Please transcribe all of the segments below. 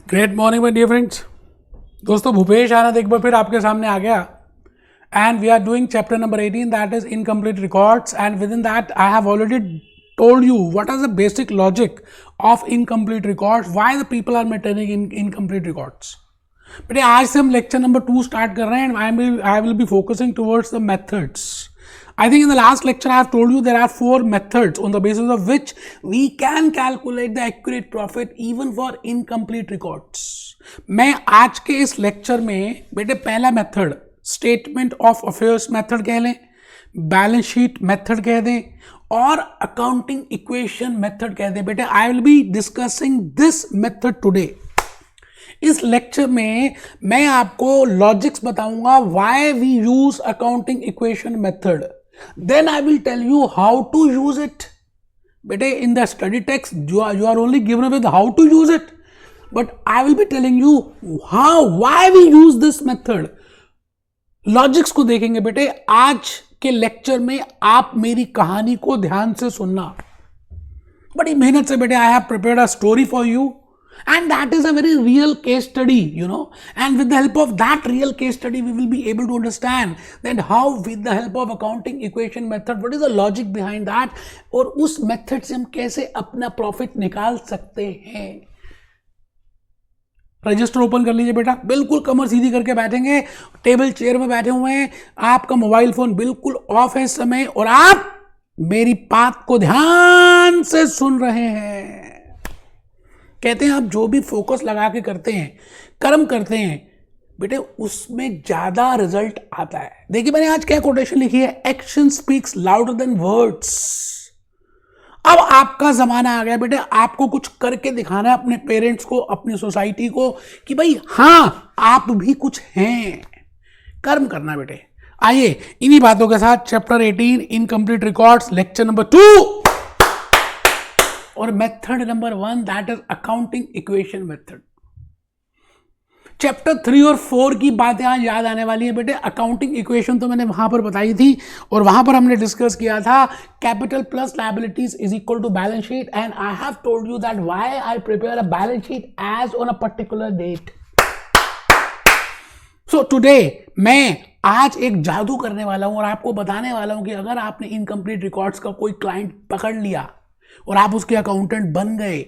Great morning my dear friends. दोस्तों, भूपेश आनंद एक बार फिर आपके सामने आ गया and we are doing chapter number 18 that is incomplete records and within that I have already told you what is the basic logic of incomplete records, why the people are maintaining incomplete records. But आज से हम lecture number 2 start कर रहे हैं and I will be focusing towards the methods. I think in the last lecture I have told you there are 4 methods on the basis of which we can calculate the accurate profit even for incomplete records. मैं आज के इस lecture में बेटे पहला method statement of affairs method कह लें, balance sheet method कह दें और अकाउंटिंग इक्वेशन मेथड कह दें। बेटे I will be discussing this method today. इस लेक्चर में मैं आपको लॉजिक्स बताऊंगा why we use accounting equation method, then I will tell you how to use it. बेटे in the study text you are only given with how to use it, but I will be telling you how why we use this method. Logics को देखेंगे बेटे। आज के lecture में आप मेरी कहानी को ध्यान से सुनना। बड़ी मेहनत से बेटे I have prepared a story for you and that is a very real case study, you know, and with the help of that real case study we will be able to understand then how with the help of accounting equation method what is the logic behind that और उस method से हम कैसे अपना profit निकाल सकते हैं। Register open कर लीजिए बेटा, बिल्कुल कमर सीधी करके बैठेंगे, टेबल चेयर में बैठे हुए हैं, आपका मोबाइल फोन बिल्कुल ऑफ है इस समय और आप मेरी बात को ध्यान से सुन रहे हैं। कहते हैं आप जो भी फोकस लगा के करते हैं, कर्म करते हैं बेटे, उसमें ज्यादा रिजल्ट आता है। देखिए मैंने आज क्या कोटेशन लिखी है, action speaks louder than words. अब आपका जमाना आ गया बेटे, आपको कुछ करके दिखाना है अपने पेरेंट्स को, अपनी सोसाइटी को कि भाई हाँ आप भी कुछ हैं, कर्म करना बेटे। आइए इन्हीं बातों के साथ chapter 18 incomplete records lecture number 2 और method number 1 that is accounting equation method. Chapter 3 और 4 की बातें आज याद आने वाली है बेटे। अकाउंटिंग इक्वेशन तो मैंने वहां पर बताई थी और वहां पर हमने डिस्कस किया था capital plus liabilities is equal to balance sheet and I have told you that why I prepare a balance sheet as on a particular date. So today मैं आज एक जादू करने वाला हूं और आपको बताने वाला हूं कि अगर आपने इनकम्प्लीट रिकॉर्ड्स का कोई क्लाइंट पकड़ लिया और आप उसके अकाउंटेंट बन गए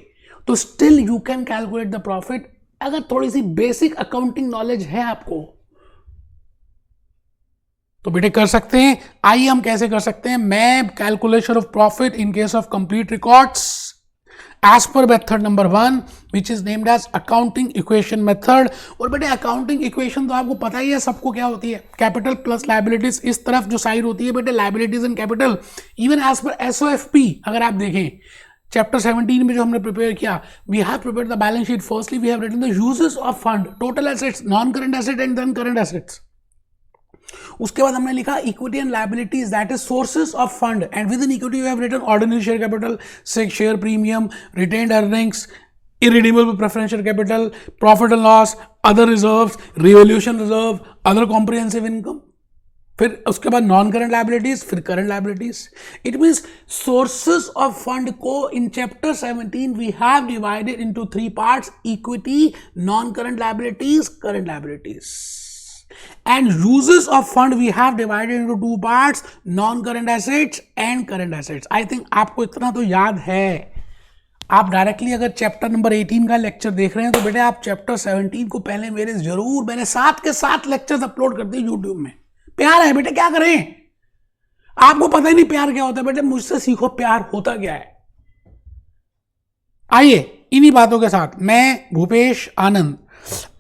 तो still you can calculate the profit अगर थोड़ी सी बेसिक अकाउंटिंग नॉलेज है आपको तो बेटे कर सकते हैं। आइए हम कैसे कर सकते हैं। मैं calculation of profit in case of complete records as per method number 1 which is named as accounting equation method. और बेटे अकाउंटिंग इक्वेशन तो आपको पता ही है सबको क्या होती है, कैपिटल प्लस लायबिलिटीज। इस तरफ जो साइड होती है बेटे liabilities and capital, even as per SOFP अगर आप देखें चैप्टर 17 में जो हमने प्रिपेयर किया, we have prepared the balance sheet. Firstly we have written the uses of fund, total assets, non current asset and then current assets. उसके बाद हमने लिखा equity and liabilities that is sources of fund and within equity we have written ordinary share capital, share premium, retained earnings, irredeemable preferential capital, profit and loss, other reserves, revaluation reserve, other comprehensive income। फिर उसके बाद non current liabilities, फिर current liabilities. It means sources of fund को in chapter 17 we have divided into 3 parts, equity, non current liabilities, current liabilities. And uses of fund we have divided into 2 parts, non current assets and current assets. I think आपको इतना तो याद है। आप directly अगर chapter number 18 का lecture देख रहे हैं तो बेटे आप चैप्टर 17 को पहले मैंने 7 के 7 लेक्चर्स अपलोड कर दिए यूट्यूब में। प्यार है बेटे, क्या करें, आपको पता ही नहीं प्यार क्या होता है। बेटे मुझसे सीखो प्यार होता क्या है। आइए इन्हीं बातों के साथ मैं भूपेश आनंद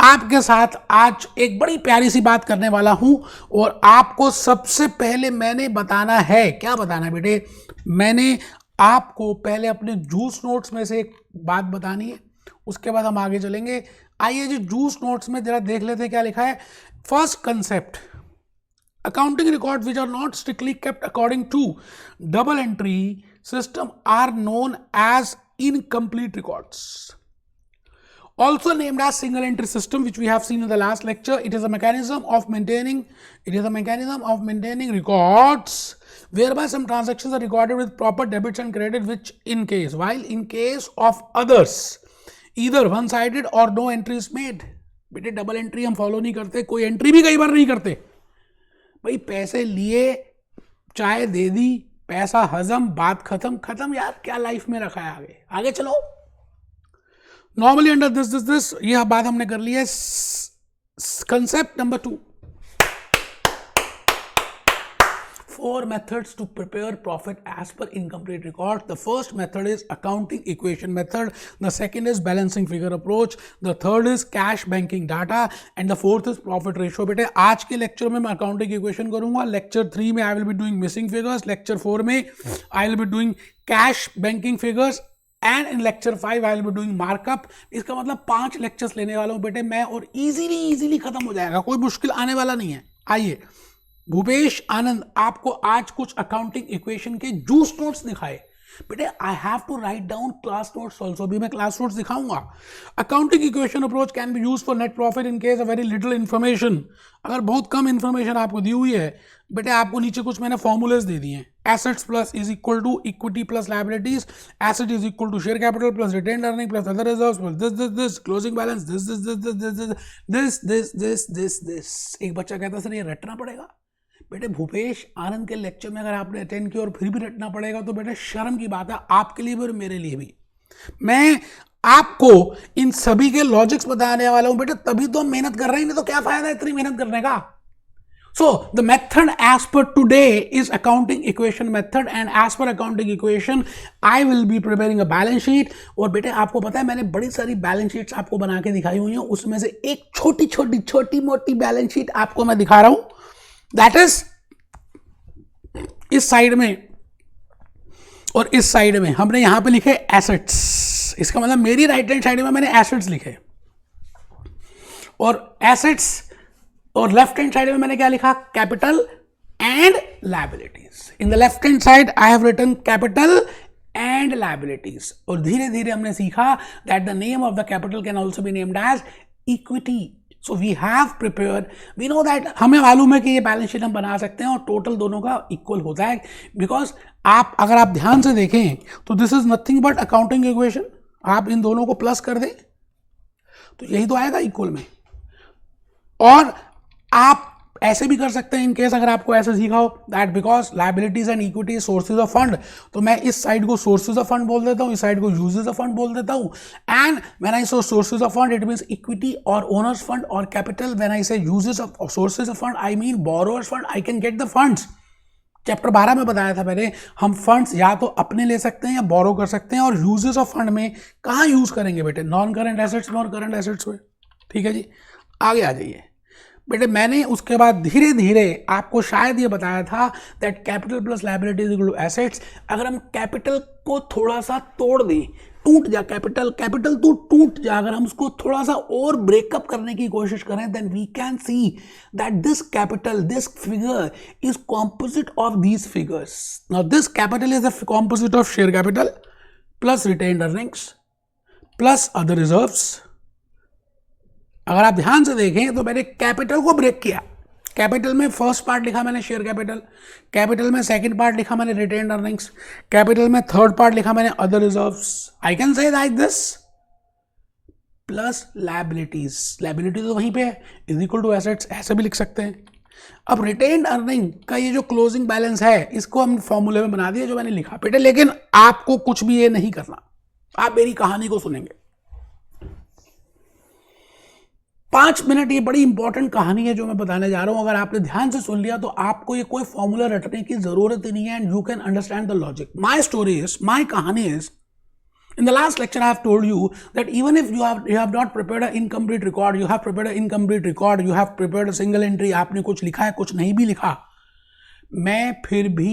आपके साथ आज एक बड़ी प्यारी सी बात करने वाला हूं और आपको सबसे पहले मैंने बताना है, क्या बताना है बेटे, मैंने आपको पहले अपने जूस नोट्स में से एक बात बतानी है, उसके बाद हम आगे चलेंगे। आइए जी जूस नोट्स में जरा देख लेते हैं क्या लिखा है। First concept, accounting records which are not strictly kept according to double entry system are known as incomplete records, also named as single entry system, which we have seen in the last lecture. It is a mechanism of maintaining records whereby some transactions are recorded with proper debits and credit, which in case of others either one sided और no entry is made. बेटे double entry हम follow नहीं करते, कोई entry भी कई बार नहीं करते। भाई पैसे लिए, चाय दे दी, पैसा हजम, बात खत्म खत्म। यार क्या लाइफ में रखा है, आगे आगे चलो। नॉर्मली अंडर दिस यह बात हमने कर ली है। Concept number 2, 4 methods to prepare profit as per incomplete record. The first method is accounting equation method. The second is balancing figure approach. The third is cash banking data. And the fourth is profit ratio. बेटे आज के lecture में मैं accounting equation करूंगा। Lecture 3 में आई will be doing missing figures. Lecture 4 में आई will be doing cash banking figures and in lecture 5 I will be doing markup. इसका मतलब 5 लेक्चर्स लेने वाला हूं बेटे मैं, और इजीली खत्म हो जाएगा, कोई मुश्किल आने वाला नहीं है। आइए, भूपेश आनंद आपको आज कुछ अकाउंटिंग इक्वेशन के जूस नोट्स दिखाए। बेटे I have to write down class notes also, भी मैं क्लास नोट्स दिखाऊंगा। Accounting equation approach can be use for net profit in case of very little information. अगर बहुत कम इन्फॉर्मेशन आपको दी हुई है, बेटे आपको नीचे कुछ मैंने फॉर्मूलेस दे दिए हैं। Assets plus is equal to equity plus liabilities, asset is equal to share capital plus retained earning plus other reserves plus this closing balance this. एक बच्चा कहता सर ये रटना पड़ेगा। बेटे भूपेश आनंद के लेक्चर में अगर आपने अटेंड किया और फिर भी रटना पड़ेगा तो बेटे शर्म की बात है, आपके लिए भी और मेरे लिए भी। मैं आपको इन सभी के लॉजिक्स बताने वाला हूं बेटे, तभी तो हम मेहनत कर रहे हैं, नहीं तो क्या फायदा है इतनी मेहनत करने का। So the method as per today is accounting equation method, and as per accounting equation I will be preparing a balance sheet। और बेटे आपको पता है मैंने बड़ी सारी बैलेंस शीट्स आपको बना के दिखाई हुई हैं, उसमें से एक छोटी मोटी बैलेंस शीट आपको मैं दिखा रहा हूं। दैट इज इस साइड में और इस साइड में हमने यहां पे लिखे एसेट्स। इसका मतलब मेरी राइट हैंड साइड में मैंने एसेट्स लिखे, और एसेट्स और लेफ्ट हैंड साइड में मैंने क्या लिखा, capital and liabilities. In the left hand side I have written capital and liabilities. और धीरे धीरे हमने सीखा that the name of the capital can also be named as equity. So we have prepared, we know that, हमें मालूम है कि ये बैलेंस शीट हम बना सकते हैं और टोटल दोनों का इक्वल होता है। बिकॉज आप अगर आप ध्यान से देखें तो this is nothing but accounting equation. आप इन दोनों को प्लस कर दें तो यही तो आएगा इक्वल में। और आप ऐसे भी कर सकते हैं इन केस अगर आपको ऐसे सीखा हो that because liabilities and equity sources of fund, तो मैं इस साइड को सोर्सेज ऑफ फंड बोल देता हूं, इस साइड को यूजेस ऑफ फंड बोल देता हूं। एंड व्हेन आई से sources of fund it means equity और ओनर्स फंड और कैपिटल। व्हेन आई से uses of sources of fund I mean borrowers fund. I can get the funds. Chapter 12 में बताया था मैंने, हम फंड्स या तो अपने ले सकते हैं या बोरो कर सकते हैं। और यूजेस ऑफ फंड में कहाँ यूज करेंगे बेटे, नॉन करंट एसेट्स में और करंट एसेट्स में। ठीक है जी, आगे आ जाइए बेटे। मैंने उसके बाद धीरे धीरे आपको शायद ये बताया था that capital plus liabilities equal to assets. अगर हम कैपिटल को थोड़ा सा तोड़ दें, टूट जा कैपिटल तो टूट जा, अगर हम उसको थोड़ा सा और ब्रेकअप करने की कोशिश करें then we can see that this capital, this figure is composite of these figures. Now this capital is the composite of share capital plus retained earnings plus other reserves. अगर आप ध्यान से देखें तो मैंने कैपिटल को ब्रेक किया। Capital में फर्स्ट पार्ट लिखा मैंने शेयर कैपिटल, कैपिटल में सेकंड पार्ट लिखा मैंने रिटेन्ड अर्निंग्स, कैपिटल में थर्ड पार्ट लिखा मैंने other reserves. I can say like this plus liabilities. Liability तो वहीं पे है, इज इक्वल टू एसेट्स, ऐसे भी लिख सकते हैं। अब रिटेन्ड अर्निंग का ये जो क्लोजिंग बैलेंस है इसको हम फॉर्मूले में बना दिया जो मैंने लिखा बेटे। लेकिन आपको कुछ भी ये नहीं करना, आप मेरी कहानी को सुनेंगे 5 मिनट। ये बड़ी इंपॉर्टेंट कहानी है जो मैं बताने जा रहा हूं। अगर आपने ध्यान से सुन लिया तो आपको ये कोई फॉर्मूला रटने की जरूरत ही नहीं है, and you can understand the logic. My story is, my कहानी is, in the last lecture I have told you that even if you have not prepared an incomplete record, you have prepared an incomplete record, you have prepared a single entry, आपने कुछ लिखा है कुछ नहीं भी लिखा, मैं फिर भी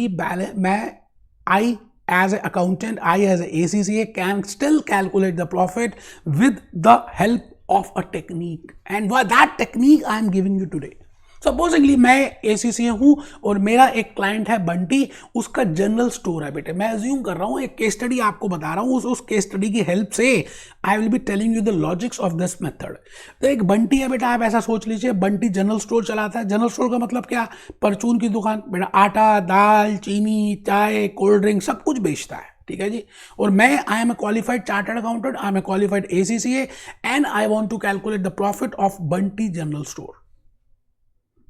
I as an accountant, I as a ACCA can still calculate the profit with the help of a technique, and that technique I am giving you today. Supposedly मैं ACCA हूँ और मेरा एक क्लाइंट है बंटी, उसका जनरल स्टोर है बेटे। मैं अज्यूम कर रहा हूँ एक केस स्टडी आपको बता रहा हूँ, उस केस स्टडी की हेल्प से आई will be telling you the logics of this method. तो एक बंटी है बेटा, आप ऐसा सोच लीजिए बंटी जनरल स्टोर चलाता है। जनरल स्टोर का मतलब क्या, परचून की दुकान बेटा। आटा, दाल, चीनी, चाय, कोल्ड ड्रिंक सब कुछ बेचता है। ठीक है जी। और मैं I am a qualified chartered accountant, I am a qualified ACCA and I want to calculate the profit of Bunty general store.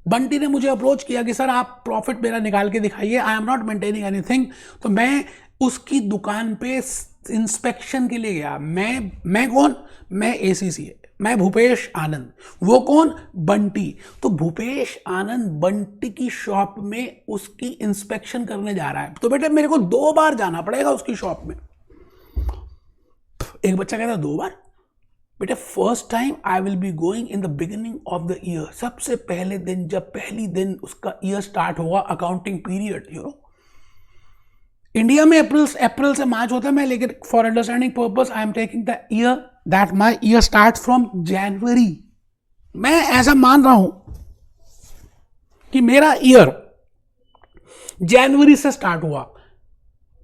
Bunty ने मुझे अप्रोच किया कि सर आप प्रॉफिट मेरा निकाल के दिखाइए, I am not maintaining anything. तो मैं उसकी दुकान पे इंस्पेक्शन के लिए गया। मैं कौन? मैं ACCA, मैं भूपेश आनंद। वो कौन? बंटी। तो भूपेश आनंद बंटी की शॉप में उसकी इंस्पेक्शन करने जा रहा है। तो बेटे मेरे को 2 बार जाना पड़ेगा उसकी शॉप में। एक बच्चा कहता 2 बार? बेटे first time I will be going in the beginning of the year, सबसे पहले दिन, जब पहली दिन उसका ईयर स्टार्ट होगा, accounting period, you know India में अप्रैल से मार्च होता है। मैं लेकिन for understanding purpose I am taking the year that my year start from January. मैं ऐसा मान रहा हूं कि मेरा ईयर जनवरी से स्टार्ट हुआ।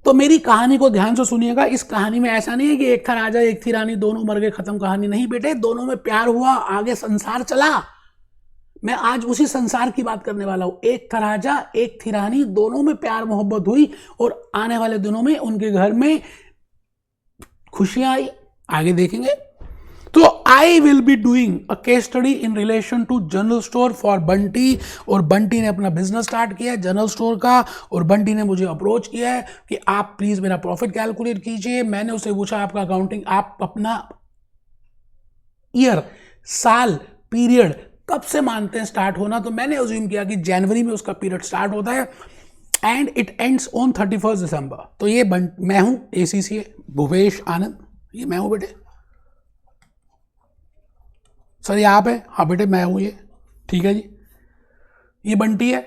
तो मेरी कहानी को ध्यान से सुनिएगा। इस कहानी में ऐसा नहीं है कि एक था राजा एक थी रानी, दोनों मर गए, खत्म कहानी। नहीं बेटे, दोनों में प्यार हुआ, आगे संसार चला। मैं आज उसी संसार की बात करने वाला हूं। एक था राजा एक थी रानी, दोनों में प्यार मोहब्बत हुई और आने वाले दिनों में उनके घर में खुशियां आई, आगे देखेंगे। तो I will be doing a case study in relation to general store for Bunty. और बंटी ने अपना बिजनेस स्टार्ट किया है जनरल स्टोर का, और बंटी ने मुझे अप्रोच किया है कि आप प्लीज मेरा प्रॉफिट कैलकुलेट कीजिए। मैंने उससे पूछा आपका अकाउंटिंग, आप अपना ईयर, साल, पीरियड कब से मानते हैं स्टार्ट होना? तो मैंने अज्यूम किया कि जनवरी में उसका पीरियड स्टार्ट होता है एंड इट एंड्स ऑन 31 दिसंबर। तो ये मैं हूं ACCA भूपेश आनंद, ये मैं हूं बेटे। सर ये आप है? हाँ बेटे मैं हूं ये, ठीक है जी। ये बंटी है,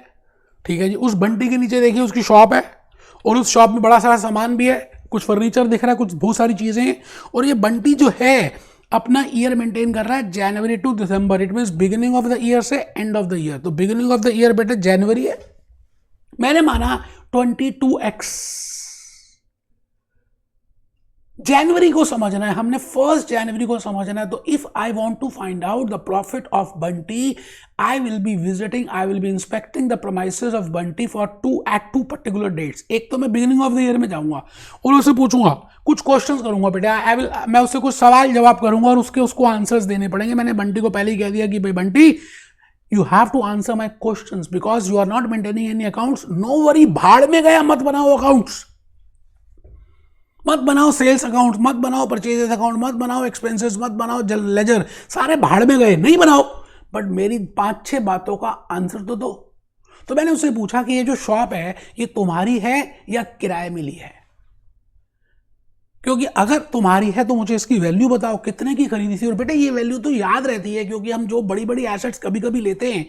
ठीक है जी। उस बंटी के नीचे देखिए उसकी शॉप है, और उस शॉप में बड़ा सारा सामान भी है, कुछ फर्नीचर दिख रहा है, कुछ बहुत सारी चीजें हैं। और ये बंटी जो है अपना ईयर मेंटेन कर रहा है जनवरी टू दिसंबर। It means beginning of the year से एंड ऑफ द ईयर। तो बिगिनिंग ऑफ द ईयर बेटे जनवरी है। मैंने माना 22x। जनवरी को समझना है हमने, 1 जनवरी को समझना है। तो if I want to find out the profit of Bunty, I will be inspecting the premises of Bunty for 2 particular dates. एक तो मैं बिगिनिंग ऑफ द ईयर में जाऊंगा और उससे पूछूंगा, कुछ क्वेश्चंस करूंगा बेटा। मैं उससे कुछ सवाल जवाब करूंगा और उसको आंसर्स देने पड़ेंगे। मैंने बंटी को पहले ही कह दिया कि भाई Bunty, you have to answer my question because you are not maintaining any accounts. No worry, भाड़ में गया मत बनाओ अकाउंट्स, मत बनाओ सेल्स अकाउंट, मत बनाओ परचेजेस अकाउंट, मत बनाओ एक्सपेंसेस, मत बनाओ लेजर, सारे भाड़ में गए, नहीं बनाओ। बट मेरी 5-6 बातों का आंसर तो दो। तो मैंने उससे पूछा कि ये जो शॉप है ये तुम्हारी है या किराए में ली है? क्योंकि अगर तुम्हारी है तो मुझे इसकी वैल्यू बताओ, कितने की खरीदी थी। और बेटे ये वैल्यू तो याद रहती है, क्योंकि हम जो बड़ी बड़ी एसेट्स कभी कभी लेते हैं,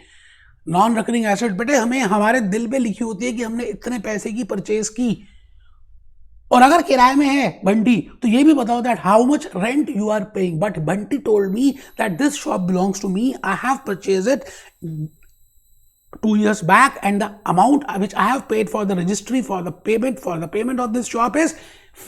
नॉन रिकरिंग एसेट, बेटे हमें हमारे दिल पे लिखी होती है कि हमने इतने पैसे की परचेज की। और अगर किराए में है बंटी, तो ये भी बताओ that how much rent you are paying. But Bunty told me that this shop belongs to me, I have purchase it 2 years back and the amount which I have paid for the registry for the payment of this shop is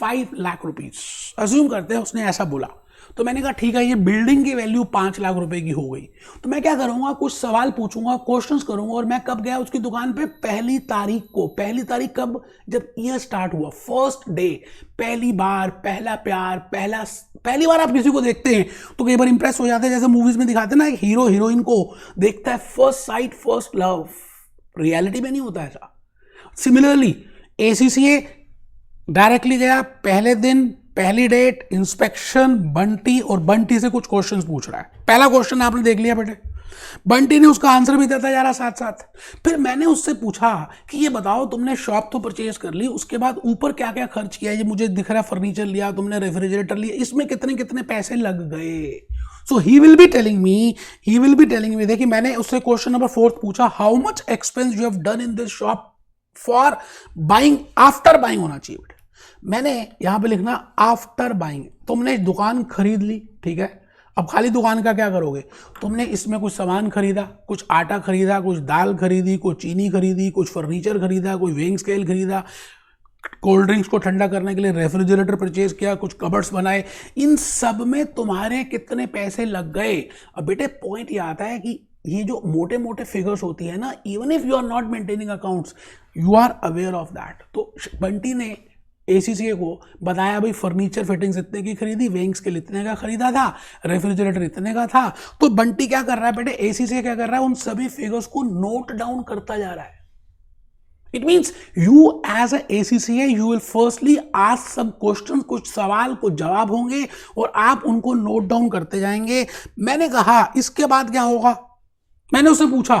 5 lakh rupees। Assume करते हैं उसने ऐसा बोला। तो मैंने कहा ठीक है, ये बिल्डिंग की वैल्यू 5 लाख रुपए की हो गई। तो मैं क्या करूंगा, कुछ सवाल पूछूंगा, क्वेश्चंस करूंगा। और मैं कब गया उसकी दुकान पे? पहली तारीख को। पहली तारीख कब? जब ईयर स्टार्ट हुआ, फर्स्ट डे, पहली बार, पहला प्यार, पहली बार आप किसी को देखते हैं तो कई बार इंप्रेस हो जाते हैं, जैसे मूवीज में दिखाते हैं ना, एक हीरो हीरोइन को देखता है, first sight first love. Reality में नहीं होता ऐसा। सिमिलरली ACCA डायरेक्टली गया, पहले दिन, पहली डेट, इंस्पेक्शन, बंटी, और बंटी से कुछ क्वेश्चंस पूछ रहा है। पहला क्वेश्चन आपने देख लिया बेटे, बंटी ने उसका आंसर भी देता जा रहा साथ साथ। फिर मैंने उससे पूछा कि ये बताओ, तुमने शॉप तो परचेज कर ली, उसके बाद ऊपर क्या क्या खर्च किया? ये मुझे दिख रहा है फर्नीचर लिया तुमने, रेफ्रिजरेटर लिया, इसमें कितने कितने पैसे लग गए? So he will be telling me, देखिए मैंने उससे क्वेश्चन नंबर 4 पूछा, how much expense you have done in this shop for buying, after buying होना चाहिए बेटे। मैंने यहां पे लिखना आफ्टर बाइंग। तुमने दुकान खरीद ली, ठीक है, अब खाली दुकान का क्या करोगे? तुमने इसमें कुछ सामान खरीदा, कुछ आटा खरीदा, कुछ दाल खरीदी, कुछ चीनी खरीदी, कुछ फर्नीचर खरीदा, कोई वेइंग स्केल खरीदा, कोल्ड ड्रिंक्स को ठंडा करने के लिए रेफ्रिजरेटर परचेज किया, कुछ कबर्ड्स बनाए। इन सब में तुम्हारे कितने पैसे लग गए? अब बेटे पॉइंट ये आता है कि ये जो मोटे मोटे फिगर्स होती है ना, even if you are not maintaining accounts, you are aware of that. तो बंटी ने एसीसीए को बताया भाई फर्नीचर फिटिंग्स इतने की खरीदी, वेइंग स्केल इतने का खरीदा था, रेफ्रिजरेटर इतने का था। तो बंटी क्या कर रहा है बेटे, एसीसीए क्या कर रहा है, उन सभी फिगर्स को नोट डाउन करता जा रहा है। It means you as a ACCA you will firstly ask some question, कुछ सवाल कुछ जवाब होंगे और आप उनको नोट डाउन करते जाएंगे। मैंने कहा इसके बाद क्या होगा, मैंने उससे पूछा,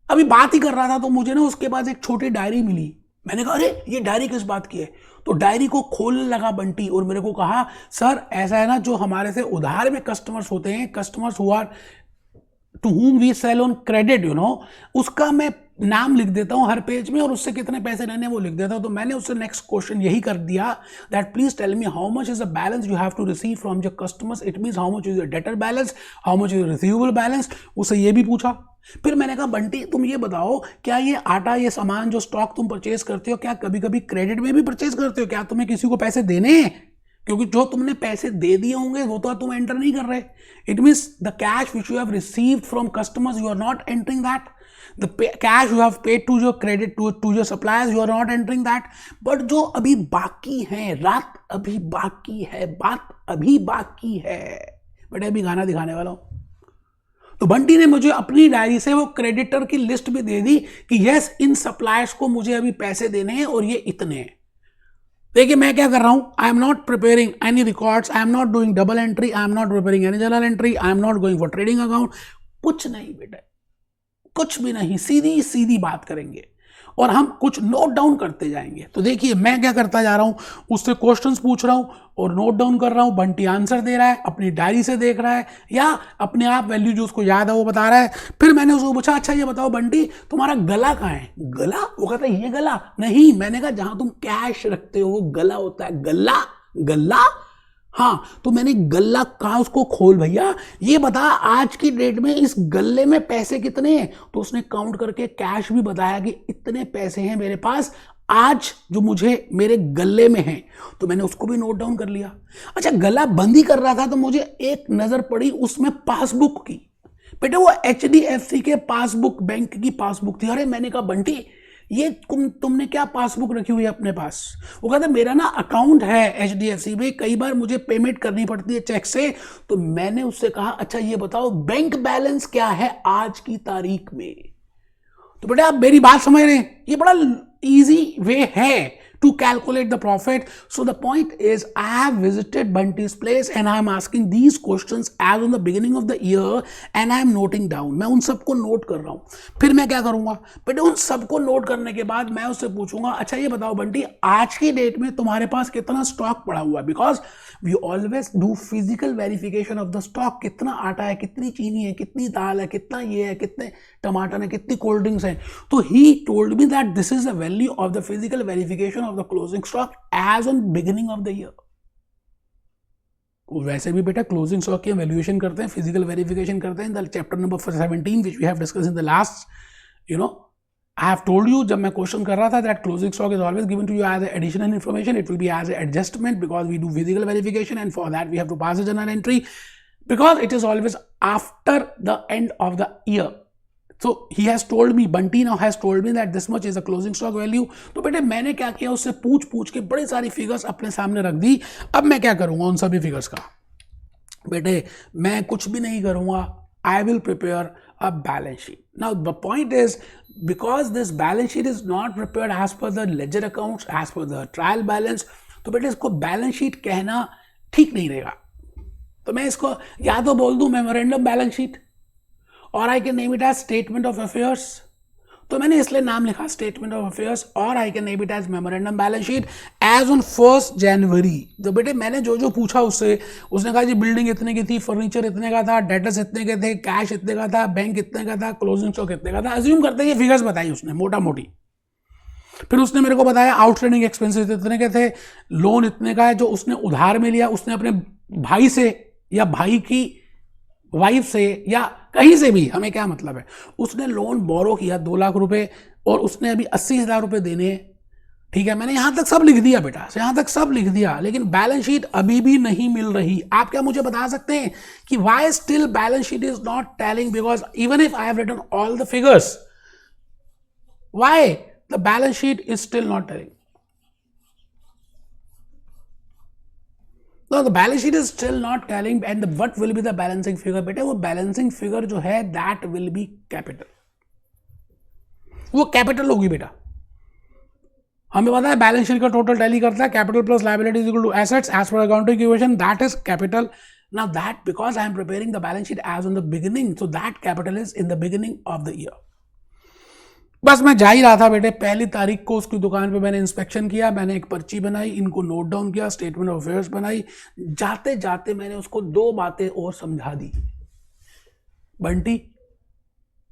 अभी बात ही कर रहा था तो मुझे ना उसके बाद एक छोटी डायरी मिली। मैंने कहा अरे ये डायरी किस बात की है, तो डायरी को खोलने लगा बंटी और मेरे को कहा सर ऐसा है ना, जो हमारे से उधार में कस्टमर्स होते हैं, customers who are to whom we sell on credit, you know, उसका मैं नाम लिख देता हूँ हर पेज में और उससे कितने पैसे लेने वो लिख देता हूँ। तो मैंने उससे नेक्स्ट क्वेश्चन यही कर दिया that please tell me how much is the balance you have to receive from your customers, it means how much is your debtor balance, how much is receivable balance. उससे ये भी पूछा। फिर मैंने कहा बंटी तुम ये बताओ, क्या ये आटा, ये सामान जो स्टॉक तुम परचेज करते हो, क्या कभी कभी क्रेडिट में भी परचेज करते हो, क्या तुम्हें किसी को पैसे देने हैं, क्योंकि जो तुमने पैसे दे दिए होंगे वो तो तुम एंटर नहीं कर रहे। It means the cash which you have received from customers you are not entering that, the cash you have paid to your credit to your suppliers you are not entering that. But जो अभी बाकी है, रात अभी बाकी है, बात अभी बाकी है, बट अभी गाना दिखाने वाला हूं। तो बंटी ने मुझे अपनी डायरी से वो क्रेडिटर की लिस्ट भी दे दी कि यस इन सप्लायर्स को मुझे अभी पैसे देने हैं और ये इतने हैं। देखिए मैं क्या कर रहा हूं, I am not preparing any records, I am not doing double entry, I am not preparing any journal entry, I am not going for trading account, कुछ नहीं बेटा, कुछ भी नहीं, सीधी सीधी बात करेंगे और हम कुछ नोट डाउन करते जाएंगे। तो देखिए मैं क्या करता जा रहा हूं, उससे क्वेश्चंस पूछ रहा हूं और नोट डाउन कर रहा हूं। बंटी आंसर दे रहा है, अपनी डायरी से देख रहा है या अपने आप वैल्यू जो उसको याद है वो बता रहा है। फिर मैंने उसको पूछा अच्छा ये बताओ बंटी तुम्हारा गला कहाँ है, गला, वो कहता है ये गला नहीं। मैंने कहा जहां तुम कैश रखते हो वो गला होता है, गला, गला, हाँ। तो मैंने गल्ला कहा उसको खोल भैया, ये बता आज की डेट में इस गल्ले में पैसे कितने हैं। तो उसने काउंट करके कैश भी बताया कि इतने पैसे हैं मेरे पास आज जो मुझे मेरे गल्ले में हैं। तो मैंने उसको भी नोट डाउन कर लिया। अच्छा गला बंद ही कर रहा था तो मुझे एक नजर पड़ी उसमें पासबुक की। बेटा वो HDFC के पासबुक, बैंक की पासबुक थी। अरे मैंने कहा बंटी ये तुमने क्या पासबुक रखी हुई है अपने पास। वो कहता मेरा ना अकाउंट है HDFC में, कई बार मुझे पेमेंट करनी पड़ती है चेक से। तो मैंने उससे कहा अच्छा ये बताओ बैंक बैलेंस क्या है आज की तारीख में। तो बेटा आप मेरी बात समझ रहे हैं, ये बड़ा इजी वे है to calculate the profit. So the point is I have visited Bunty's place and I am asking these questions as on the beginning of the year and I am noting down. मैं उन सबको note कर रहा हूं। फिर मैं क्या करूंगा बेटे, उन सबको नोट करने के बाद मैं उससे पूछूंगा अच्छा ये बताओ बंटी आज की डेट में तुम्हारे पास कितना स्टॉक पड़ा हुआ है, because we always do physical verification of the stock. कितना आटा है, कितनी चीनी है, कितनी दाल है, कितना ये है, कितने टमाटर है, कितनी कोल्ड ड्रिंक्स है। तो he told me that this is the value of the physical verification of the closing stock as on beginning of the year. वैसे भी बेटा क्लोजिंग स्टॉक की वैल्यूएशन करते हैं, फिजिकल वेरिफिकेशन करते हैं। Chapter number 17 which we have discussed in the last, you know, I have told you जब मैं क्वेश्चन कर रहा था that closing stock is always given to you as additional information. It will be as an adjustment because we do physical verification and for that we have to pass a journal entry because it is always after the end of the year. So he has told me, Bunty now has told me that this much is the closing stock value. तो बेटे मैंने क्या किया, उससे पूछ के बड़ी सारी फिगर्स अपने सामने रख दी। अब मैं क्या करूंगा उन सभी फिगर्स का, बेटे मैं कुछ भी नहीं करूंगा, I will prepare a balance sheet. Now the point is because this balance sheet is not prepared as per the ledger accounts, as per the trial balance, तो बेटे इसको बैलेंस शीट कहना ठीक नहीं रहेगा। तो मैं इसको या तो बोल दूं मेमोरेंडम बैलेंस शीट और I can name it as statement of affairs. तो मैंने इसलिए नाम लिखा स्टेटमेंट ऑफ अफेयर्स और I can name it as memorandum balance sheet as on 1 January. तो बेटे मैंने जो पूछा उससे, उसने कहा जी बिल्डिंग इतने की थी, फर्नीचर इतने का था, डेटर्स इतने के थे, कैश इतने का था, बैंक इतने का था, क्लोजिंग स्टॉक इतने का था। अज्यूम करते हैं ये फिगर्स बताई उसने मोटा मोटी। फिर उसने मेरे को बताया आउटस्टैंडिंग एक्सपेंसेस इतने के थे, लोन इतने का है जो उसने उधार में लिया, उसने अपने भाई से या भाई की वाइफ से या कहीं से भी, हमें क्या मतलब है, उसने लोन बोरो किया 2 लाख रुपए और उसने अभी 80,000 रुपए देने हैं। ठीक है, मैंने यहां तक सब लिख दिया बेटा, यहां तक सब लिख दिया, लेकिन बैलेंस शीट अभी भी नहीं मिल रही। आप क्या मुझे बता सकते हैं कि why still balance sheet is not telling, because even if I have written all the figures, why the balance sheet is still not telling. No, the balance sheet is still not telling, and what will be the balancing figure? बेटे वो balancing figure जो है that will be capital. वो capital होगी बेटा. हमें पता है बैलेंस शीट का टोटल टैली करता है capital plus liability equal to assets as per accounting equation, that is capital. Now that because I am preparing the balance sheet as on the beginning, so that capital is in the beginning of the year. बस मैं जा ही रहा था बेटे, 1 तारीख को उसकी दुकान पे मैंने इंस्पेक्शन किया, मैंने एक पर्ची बनाई, इनको नोट डाउन किया, स्टेटमेंट ऑफ अफेयर्स बनाई. जाते जाते मैंने उसको 2 बातें और समझा दी. बंटी,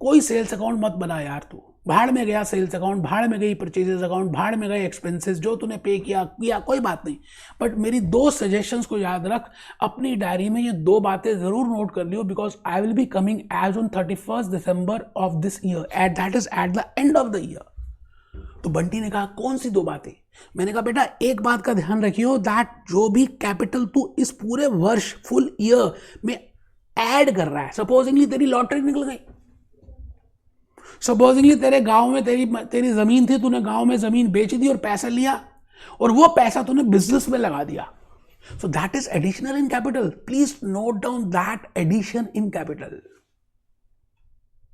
कोई सेल्स अकाउंट मत बना यार, तू भाड़ में गया सेल्स अकाउंट, भाड़ में गई परचेजेस अकाउंट, भाड़ में गए एक्सपेंसेस, जो तूने पे किया कोई बात नहीं. बट मेरी 2 सजेशंस को याद रख, अपनी डायरी में ये 2 बातें जरूर नोट कर लियो, because I will be coming as on 31 December of this year, at that is at the end of the year. तो बंटी ने कहा कौन सी 2 बातें? मैंने कहा बेटा एक बात का ध्यान रखियो, दैट जो भी कैपिटल तू इस पूरे वर्ष फुल ईयर में ऐड कर रहा है, सपोजिंगली तेरी लॉटरी निकल गई, सपोजिंगली तेरे गांव में तेरी जमीन थी, तूने गांव में जमीन बेच दी और पैसा लिया, और वो पैसा तूने बिजनेस में लगा दिया, so that is additional in capital. Please note down that addition in capital.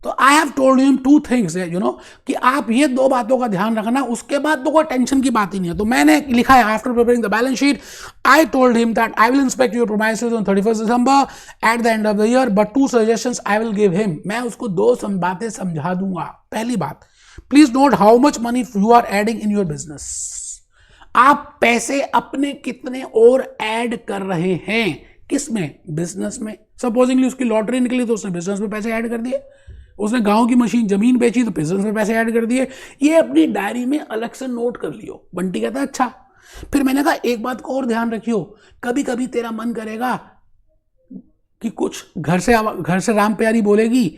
तो I have told you 2 things, you know, कि आप ये 2 बातों का ध्यान रखना, उसके बाद तो कोई टेंशन की बात ही नहीं है. तो मैंने लिखा है after preparing the balance sheet, I told him that I will inspect your promises on 31 December at the end of the year, but 2 suggestions I will give him. मैं उसको 2 बातें समझा दूंगा. पहली बात, please note how much money you are adding in your business. आप पैसे अपने कितने और ऐड कर रहे हैं, किसमें? बिजनेस में. सपोजिंगली उसकी लॉटरी निकली तो उसने बिजनेस में पैसे ऐड कर दिए, उसने गांव की मशीन जमीन बेची तो बिजनेस में पैसे ऐड कर दिए. ये अपनी डायरी में अलग से नोट कर लियो. बंटी कहता है अच्छा. फिर मैंने कहा एक बात को और ध्यान रखियो, कभी कभी तेरा मन करेगा कि कुछ घर से राम प्यारी बोलेगी,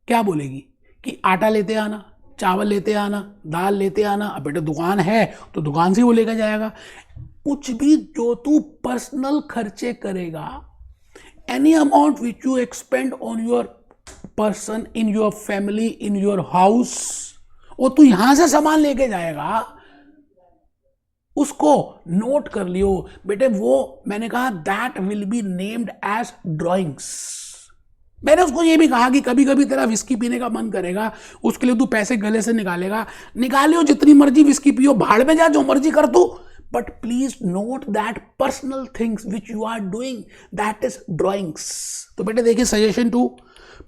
क्या बोलेगी कि आटा लेते आना, चावल लेते आना, दाल लेते आना. अब बेटे दुकान है तो दुकान से वो लेकर जाएगा. कुछ भी जो तू पर्सनल खर्चे करेगा, any amount which you expand on your person, in your family, in your house, वो तू यहां से सामान लेके जाएगा, उसको नोट कर लियो बेटे. वो मैंने कहा that will be named as drawings. मैंने उसको ये भी कहा कि कभी कभी तेरा विस्की पीने का मन करेगा, उसके लिए तू पैसे गले से निकालेगा, निकालियो, जितनी मर्जी विस्की पियो, भाड़ में जा, जो मर्जी कर तू, but please note that personal things which you are doing, that is drawings. तो बेटे देखिए suggestion 2,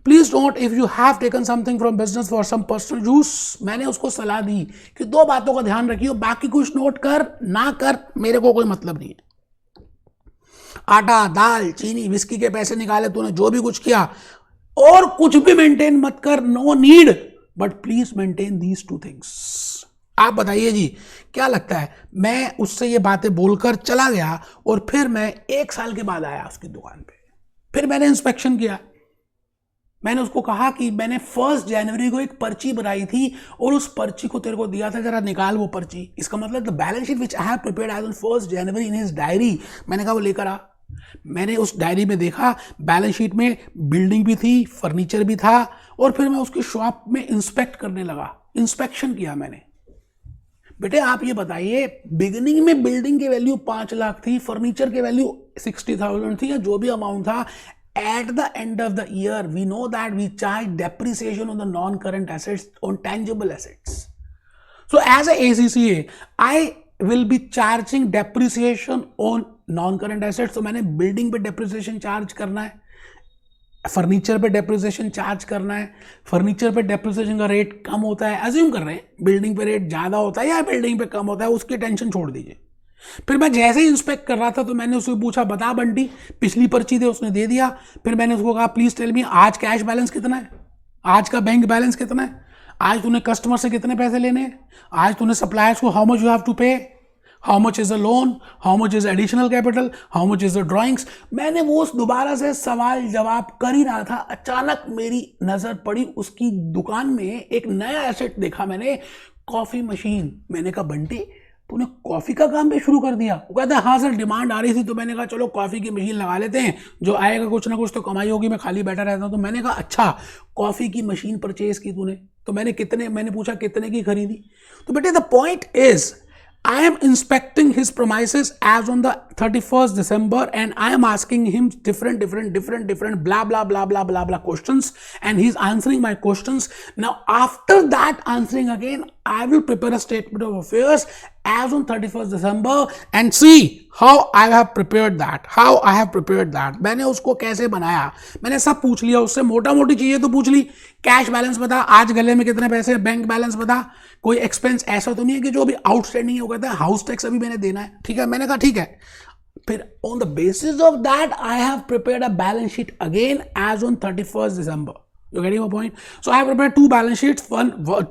please note if you have taken something from business for some personal use. मैंने उसको सलाह दी कि 2 बातों का ध्यान रखियो, बाकी कुछ नोट कर ना कर मेरे को कोई मतलब नहीं है. आटा, दाल, चीनी, विस्की के पैसे निकाले तूने, जो भी कुछ किया, और कुछ भी मेंटेन मत कर, no need, but please maintain these 2 things. आप बताइए जी क्या लगता है? मैं उससे ये बातें बोलकर चला गया और फिर मैं 1 साल के बाद आया उसकी दुकान पे. फिर मैंने इंस्पेक्शन किया. मैंने उसको कहा कि मैंने 1 जनवरी को एक पर्ची बनाई थी और उस पर्ची को तेरे को दिया था, जरा निकाल वो पर्ची. इसका मतलब the balance sheet which I have prepared as on 1 January in his diary. मैंने कहा वो लेकर आ. मैंने उस डायरी में देखा, बैलेंस शीट में बिल्डिंग भी थी, फर्नीचर भी था, और फिर मैं उसकी शॉप में इंस्पेक्ट करने लगा. इंस्पेक्शन किया मैंने. बेटे आप ये बताइए, बिगिनिंग में बिल्डिंग की वैल्यू 5 लाख थी, फर्नीचर की वैल्यू 60,000 थी, या जो भी अमाउंट था. At the end of the year, we know that we charge depreciation on the non-current assets, on tangible assets. So as a ACCA, I will be charging depreciation on non-current assets. तो मैंने building पे depreciation charge करना है, furniture पे depreciation charge करना है. Furniture पे depreciation का रेट कम होता है, अज्यूम कर रहे हैं, बिल्डिंग पे रेट ज़्यादा होता है या बिल्डिंग पे कम होता है, उसकी टेंशन छोड़ दीजिए. फिर मैं जैसे ही इंस्पेक्ट कर रहा था तो मैंने उससे पूछा, बता बंटी पिछली पर्ची दे, उसने दे दिया. फिर मैंने उसको कहा प्लीज टेल मी आज कैश बैलेंस कितना है, आज का बैंक बैलेंस कितना है, आज तूने कस्टमर से कितने पैसे लेने हैं, आज तूने सप्लायर्स को how much you have to pay, how much is a loan, how much is additional capital, how much is a drawings. मैंने वो दोबारा से सवाल जवाब कर ही रहा था, अचानक मेरी नजर पड़ी उसकी दुकान में एक नया एसेट देखा मैंने, कॉफी मशीन. मैंने कहा बंटी तूने कॉफी का काम भी शुरू कर दिया? वो कहता है हाँ सर, डिमांड आ रही थी तो मैंने कहा चलो कॉफी की मशीन लगा लेते हैं, जो आएगा कुछ ना कुछ तो कमाई होगी, मैं खाली बैठा रहता हूँ. तो मैंने कहा अच्छा कॉफी की मशीन परचेज की तूने? तो मैंने पूछा कितने की खरीदी? तो बेटे the point is I am inspecting his premises as on the 31st December and I am asking him different blah blah blah blah blah blah questions and he's answering my questions. Now after that answering again, I will prepare a statement of affairs as on 31st December and see how I have prepared that. मैंने उसको कैसे बनाया, मैंने सब पूछ लिया उससे, मोटा मोटी चीजें तो पूछ ली, कैश बैलेंस बता, आज गले में कितने पैसे, बैंक बैलेंस बता, कोई एक्सपेंस ऐसा तो नहीं है कि जो अभी आउटस्टैंडिंग है वो कहता है हाउस टैक्स अभी मैंने देना है, ठीक है, मैंने कहा ठीक है. फिर on the basis of that I have prepared a balance sheet again as on 31st December. You're getting my point? So I have prepared two balance sheets,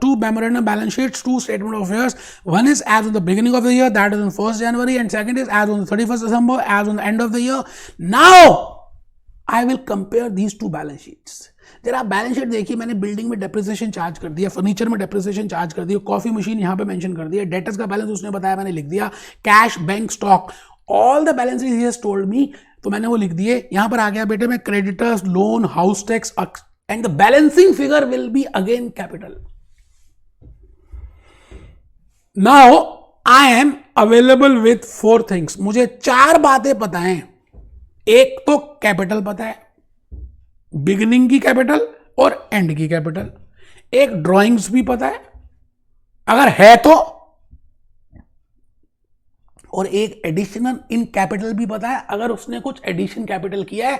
two memorandum balance sheets, two statement of affairs. One is as on the beginning of the year, that is on 1st January, and second is as on the 31st December, as on the end of the year. Now I will compare these two balance sheets. जरा balance sheet देखिए, मैंने building में depreciation charge कर दिया, furniture में depreciation charge कर दिया, coffee machine यहाँ पे मेंशन कर दिया, डेटर्स का बैलेंस उसने बताया मैंने लिख दिया, cash, bank, stock, all the balances he has told me, तो मैंने वो लिख दिए. यहाँ पर आ गया बेटे मैं creditors, loan, house tax, and the balancing figure will be again capital. Now I am available with 4 things. मुझे 4 बातें पता हैं. एक तो कैपिटल पता है, बिगिनिंग की कैपिटल और एंड की कैपिटल. एक ड्राइंग्स भी पता है अगर है तो, और एक एडिशनल इन कैपिटल भी पता है अगर उसने कुछ एडिशन कैपिटल किया है,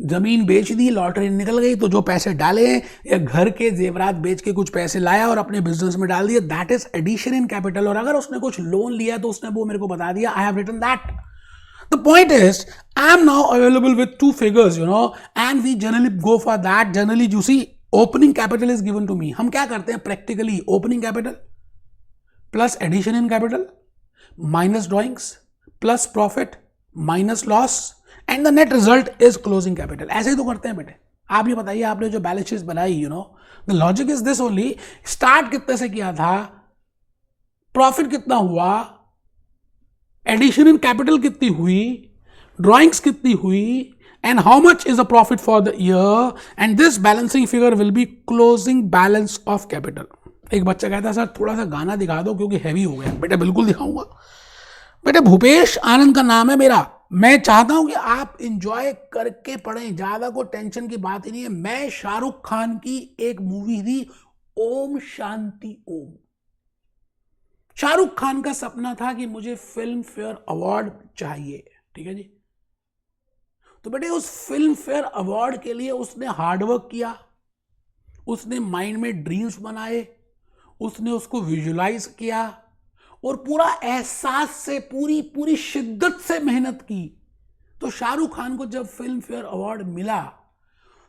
जमीन बेच दी, लॉटरी निकल गई तो जो पैसे डाले हैं, या घर के जेवरात बेच के कुछ पैसे लाया और अपने बिजनेस में डाल दिए, that is addition in capital. और अगर उसने कुछ लोन लिया तो उसने वो मेरे को बता दिया, I have written that. The point is I am now available with 2 figures, you know, and we generally go for that. Generally you see opening capital is given to me. हम क्या करते हैं practically, opening capital plus addition in capital minus drawings plus profit minus loss and the net result is closing capital. ऐसे ही तो करते हैं बेटे. आप ये बताइए, आपने जो बैलेंस शीट बनाई, you know, the logic is this only. Start कितने से किया था, प्रॉफिट कितना हुआ, एडिशन इन कैपिटल कितनी हुई, ड्रॉइंग्स कितनी हुई, and how much is the profit for the year, and this balancing figure will be closing balance of capital. एक बच्चा कहता है सर थोड़ा सा गाना दिखा दो क्योंकि हैवी हो गया. बेटा बिल्कुल दिखाऊंगा. बेटे भूपेश आनंद का नाम है मेरा. मैं चाहता हूं कि आप इंजॉय करके पढ़ें, ज्यादा कोई टेंशन की बात ही नहीं है. मैं शाहरुख खान की एक मूवी थी ओम शांति ओम. शाहरुख खान का सपना था कि मुझे फिल्म फेयर अवार्ड चाहिए, ठीक है जी. तो बेटे उस फिल्म फेयर अवार्ड के लिए उसने हार्डवर्क किया, उसने माइंड में ड्रीम्स बनाए, उसने उसको विजुलाइज किया और पूरा एहसास से पूरी शिद्दत से मेहनत की. तो शाहरुख खान को जब फिल्म फेयर अवार्ड मिला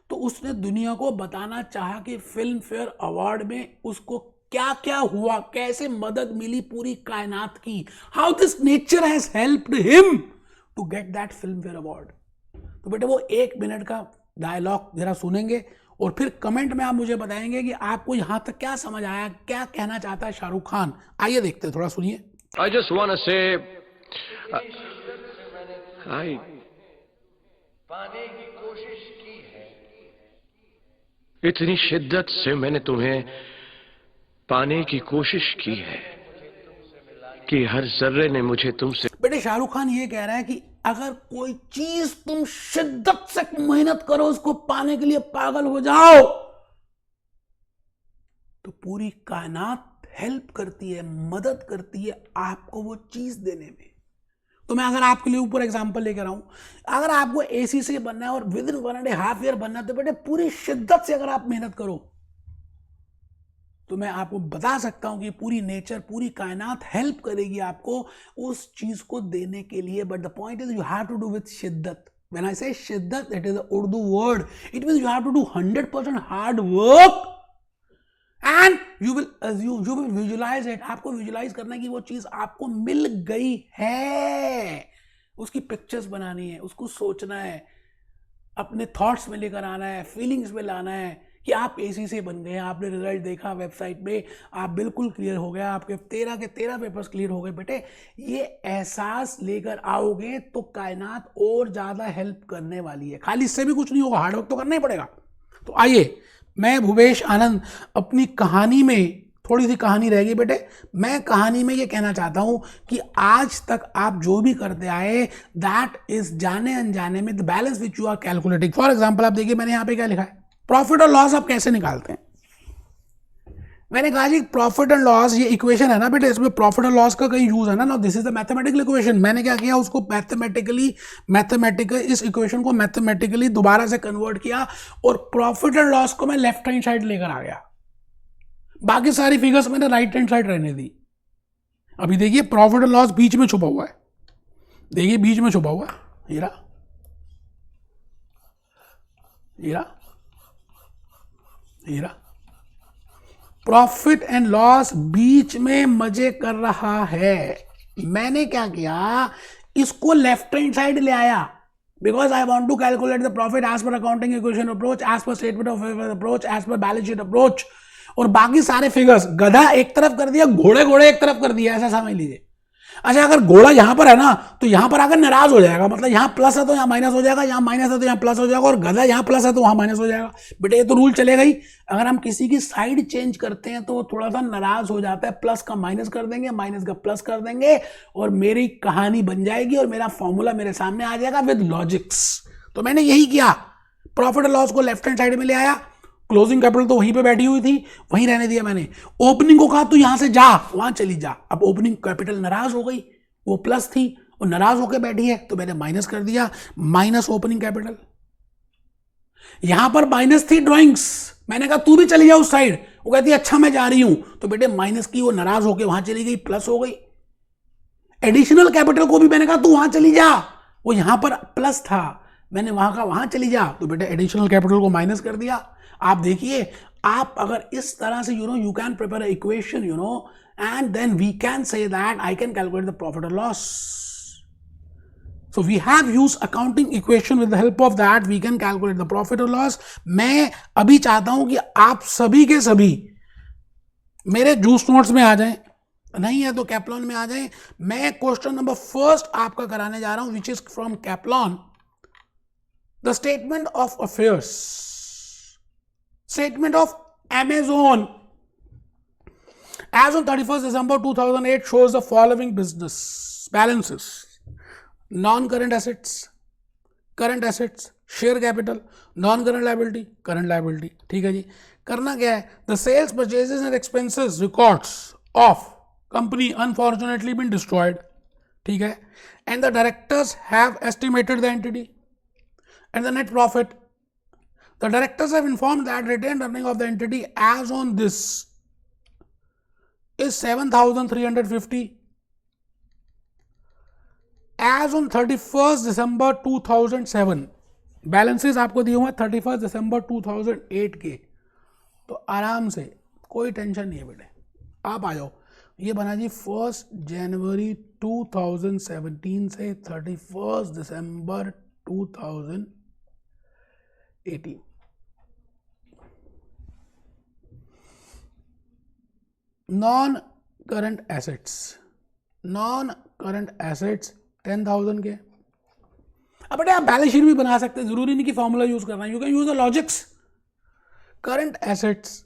तो उसने दुनिया को बताना चाहा कि फिल्म फेयर अवार्ड में उसको क्या क्या हुआ, कैसे मदद मिली पूरी कायनात की, how this nature has helped him to get that Filmfare award. तो बेटे वो 1 मिनट का डायलॉग जरा सुनेंगे और फिर कमेंट में आप मुझे बताएंगे कि आपको यहां तक क्या समझ आया, क्या कहना चाहता है शाहरुख खान. आइए देखते हैं, थोड़ा सुनिए. I just want to say, पाने की कोशिश की है. इतनी शिद्दत से मैंने तुम्हें पाने की कोशिश की है कि हर जर्रे ने मुझे तुमसे. बेटे शाहरुख खान ये कह रहा है कि अगर कोई चीज तुम शिद्दत से मेहनत करो, उसको पाने के लिए पागल हो जाओ, तो पूरी कायनात हेल्प करती है, मदद करती है आपको वो चीज देने में. तो मैं अगर आपके लिए ऊपर एग्जांपल लेकर आऊं, अगर आपको एसी से बनना है और विद इन 1.5 ईयर बनना है, तो बेटे पूरी शिद्दत से अगर आप मेहनत करो तो मैं आपको बता सकता हूं कि पूरी नेचर, पूरी कायनात हेल्प करेगी आपको उस चीज को देने के लिए. But the point is you have to do with शिद्दत. व्हेन आई से शिद्दत, it is a Urdu word. It means you have to do 100% hard work and you will visualise it. आपको विजुलाइज करना है कि वो चीज आपको मिल गई है, उसकी पिक्चर्स बनानी है, उसको सोचना है, अपने थॉट्स में लेकर आना है, फीलिंग्स में लाना है कि आप एसी से बन गए, आपने रिजल्ट देखा वेबसाइट में, आप बिल्कुल क्लियर हो गया, आपके 13 के 13 पेपर्स क्लियर हो गए. बेटे ये एहसास लेकर आओगे तो कायनात और ज्यादा हेल्प करने वाली है. खाली इससे भी कुछ नहीं होगा, हार्डवर्क तो करना ही पड़ेगा. तो आइए मैं भूपेश आनंद अपनी कहानी में थोड़ी सी कहानी रहेगी बेटे। मैं कहानी में ये कहना चाहता हूं कि आज तक आप जो भी करते आए दैट इज जाने अनजाने में the balance which you are calculating. For example आप देखिए मैंने यहां पे क्या लिखा है, प्रॉफिट और लॉस आप कैसे निकालते हैं। मैंने कहा जी प्रॉफिट एंड लॉस ये इक्वेशन है ना बेटे, इसमें प्रॉफिट और लॉस का कहीं यूज है ना, this is the mathematical equation. मैंने क्या किया, उसको मैथमेटिकल इस इक्वेशन को मैथमेटिकली दोबारा से कन्वर्ट किया और प्रॉफिट एंड लॉस को मैं लेफ्ट हैंड साइड लेकर आ गया, बाकी सारी फिगर्स मैंने राइट हैंड साइड रहने दी। अभी देखिए प्रॉफिट और लॉस बीच में छुपा हुआ है, देखिए बीच में छुपा हुआ है, हीरा हीरा हीरा प्रॉफिट एंड लॉस बीच में मजे कर रहा है। मैंने क्या किया, इसको लेफ्ट हैंड साइड ले आया because I want to calculate the profit as per accounting equation approach, as per statement of approach, as per balance sheet approach. और बाकी सारे फिगर्स गधा एक तरफ कर दिया, घोड़े घोड़े एक तरफ कर दिया, ऐसा समझ लीजिए। अच्छा अगर घोड़ा यहां पर है ना तो यहां पर आकर नाराज हो जाएगा, मतलब यहां प्लस है तो यहां माइनस हो जाएगा, यहां माइनस है तो यहां प्लस हो जाएगा, और गधा यहां प्लस है तो वहां माइनस हो जाएगा। बेटे ये तो रूल चलेगा ही, अगर हम किसी की साइड चेंज करते हैं तो वो थोड़ा सा नाराज हो जाता है, प्लस का माइनस कर देंगे, माइनस का प्लस कर देंगे और मेरी कहानी बन जाएगी और मेरा फॉर्मूला मेरे सामने आ जाएगा विद लॉजिक्स। तो मैंने यही किया, प्रॉफिट और लॉस को लेफ्ट हैंड साइड में ले आया, क्लोजिंग कैपिटल तो वहीं पे बैठी हुई थी, वहीं रहने दिया मैंने। ओपनिंग को कहा तू यहां से जा, वहां चली जा। अब ओपनिंग कैपिटल नाराज हो गई, वो प्लस थी और नाराज होकर बैठी है तो मैंने माइनस कर दिया, माइनस ओपनिंग कैपिटल। यहां पर माइनस थी ड्राइंग्स, मैंने कहा तू भी चली जा उस साइड, वो कहती है अच्छा मैं जा रही हूं, तो बेटे माइनस की वो नाराज होकर वहां चली गई, प्लस हो गई। एडिशनल कैपिटल को भी मैंने कहा तू वहां चली जा, वो यहां पर प्लस था, मैंने वहां का वहां चली जा, तो बेटे एडिशनल कैपिटल को माइनस कर दिया। आप देखिए, आप अगर इस तरह से you can prepare equation and then we can say that I can calculate the profit or loss. So we have used accounting equation, with the help of that we can calculate the profit or loss. मैं अभी चाहता हूं कि आप सभी के सभी मेरे जूस नोट्स में आ जाएं, नहीं है तो कैप्लॉन में आ जाएं। मैं क्वेश्चन नंबर फर्स्ट आपका कराने जा रहा हूं which is from Kaplan, the statement of affairs, statement of Amazon as on 31st December 2008 shows the following business balances: non-current assets, current assets, share capital, non-current liability, current liability। ठीक है जी, करना क्या है, the sales, purchases and expenses records of company unfortunately been destroyed, ठीक है, and the directors have estimated the entity and the net profit. The directors have informed that retained earning of the entity as on this is 7,350 as on 31st December 2007। Balances आपको दिए हुए हैं 31st दिसंबर 2008 के, तो आराम से कोई tension नहीं है बेटे, आप आ जाओ। ये बना जी 1 जनवरी 2017 से 31 दिसंबर 2018। Non current assets, non current assets 10,000 के। अब बेटे आप बैलेंस शीट भी बना सकते हैं, जरूरी नहीं कि फॉर्मूला यूज करना है, you can use the logics. Current assets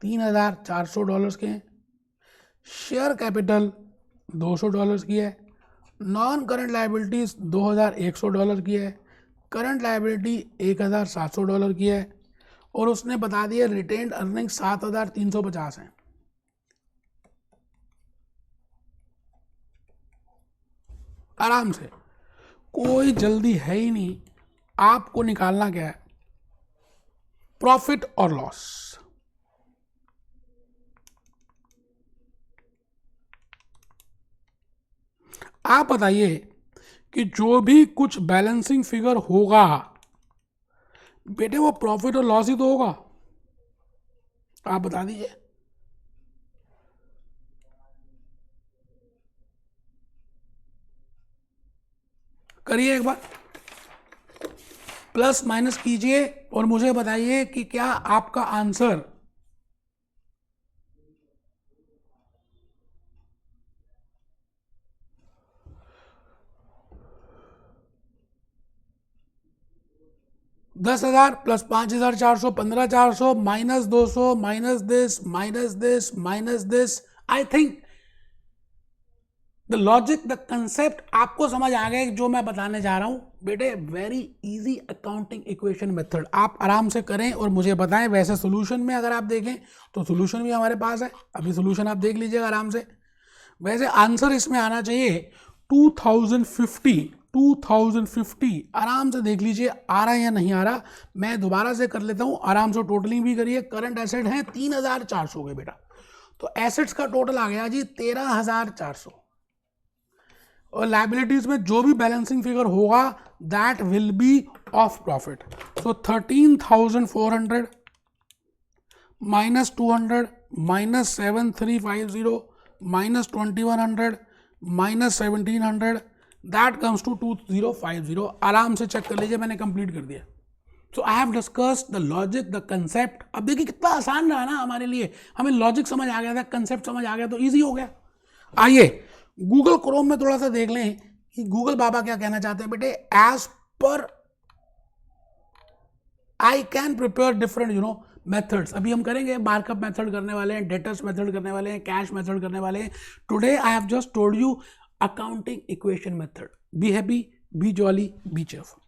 $3,400 के हैं, शेयर कैपिटल $200 की है, नॉन करंट लाइबिलिटीज $2,100 की है, करंट लाइबिलिटी $1,700 की है, और उसने बता दिया रिटेन्ड अर्निंग 7,350 है। आराम से, कोई जल्दी है ही नहीं, आपको निकालना क्या है, प्रॉफिट और लॉस। आप बताइए कि जो भी कुछ बैलेंसिंग फिगर होगा बेटे वो प्रॉफिट और लॉस ही तो होगा, आप बता दीजिए। करिए एक बार, प्लस माइनस कीजिए और मुझे बताइए कि क्या आपका answer 10,000 plus 5,400 15,400 minus 200 minus this minus this. I think the logic the concept आपको समझ आ गया जो मैं बताने जा रहा हूं बेटे. Very easy accounting equation method आप आराम से करें और मुझे बताएं. वैसे सोल्यूशन में अगर आप देखें तो सोल्यूशन भी हमारे पास है, अभी सोल्यूशन आप देख लीजिएगा आराम से. वैसे आंसर इसमें आना चाहिए 2050 आराम से देख लीजिए आ रहा है या नहीं आ रहा. मैं दोबारा से कर लेता हूं, आराम से टोटलिंग भी करिए. करंट एसेट है 3,400 के बेटा, तो एसेट्स का टोटल आ गया जी 13,400 और लाइबिलिटीज में जो भी बैलेंसिंग फिगर होगा that will be of profit. So 13,400 minus 200 minus 7,350 minus 2,100 minus 1,700 that comes to 2,050. आराम से चेक कर लीजिए, मैंने कंप्लीट कर दिया. So I have discussed the logic the concept. अब देखिए कितना आसान रहा ना हमारे लिए. हमें लॉजिक समझ आ गया था, कंसेप्ट समझ आ गया तो इजी हो गया. आइए गूगल क्रोम में थोड़ा सा देख लें कि गूगल बाबा क्या कहना चाहते हैं बेटे. As per I can prepare different methods. अभी हम करेंगे मार्कअप मेथड करने वाले हैं, डेटर्स मेथड करने वाले हैं, कैश मेथड करने वाले हैं. Today I have just told you accounting equation method. Be happy, B jolly, B cheerful.